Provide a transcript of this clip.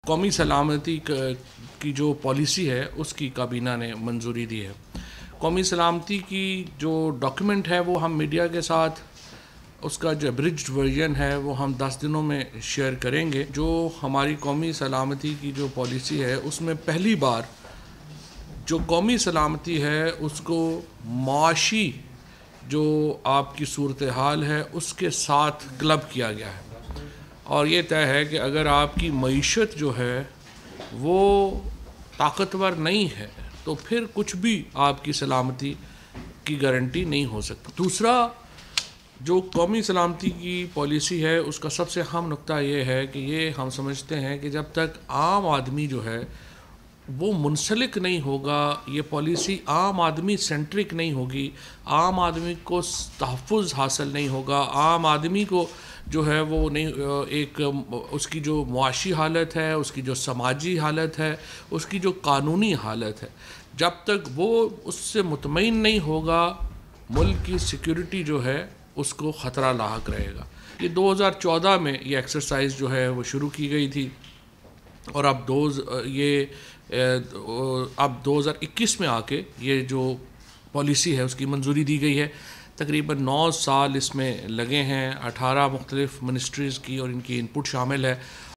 قومی سلامتی کی جو پالیسی ہے اس کی کابینہ نے منظوری دی ہے۔ قومی سلامتی کی جو ڈاکیومنٹ ہے وہ ہم میڈیا کے ساتھ اس کا جو ابریجڈ ورژن ہے وہ ہم 10 دنوں میں شیئر کریں گے۔ جو ہماری قومی سلامتی کی جو پالیسی ہے اس میں پہلی بار جو قومی سلامتی ہے اس کو معاشی جو آپ کی صورتحال ہے اس کے ساتھ کلب کیا گیا ہے، اور یہ طے ہے کہ اگر آپ کی معیشت جو ہے وہ طاقتور نہیں ہے تو پھر کچھ بھی آپ کی سلامتی کی گارنٹی نہیں ہو سکتی۔ دوسرا جو قومی سلامتی کی پالیسی ہے اس کا سب سے اہم نقطہ یہ ہے کہ یہ ہم سمجھتے ہیں کہ جب تک عام آدمی جو ہے وہ منسلک نہیں ہوگا، یہ پالیسی عام آدمی سینٹرک نہیں ہوگی، عام آدمی کو تحفظ حاصل نہیں ہوگا، عام آدمی کو جو ہے وہ نہیں ایک اس کی جو معاشی حالت ہے، اس کی جو سماجی حالت ہے، اس کی جو قانونی حالت ہے، جب تک وہ اس سے مطمئن نہیں ہوگا ملک کی سیکیورٹی جو ہے اس کو خطرہ لاحق رہے گا۔ یہ 2014 میں یہ ایکسرسائز جو ہے وہ شروع کی گئی تھی، اور اب 2021 میں آ کے یہ جو پالیسی ہے اس کی منظوری دی گئی ہے۔ تقریباً 9 سال اس میں لگے ہیں، 18 مختلف منسٹریز کی اور ان کی انپٹ شامل ہے۔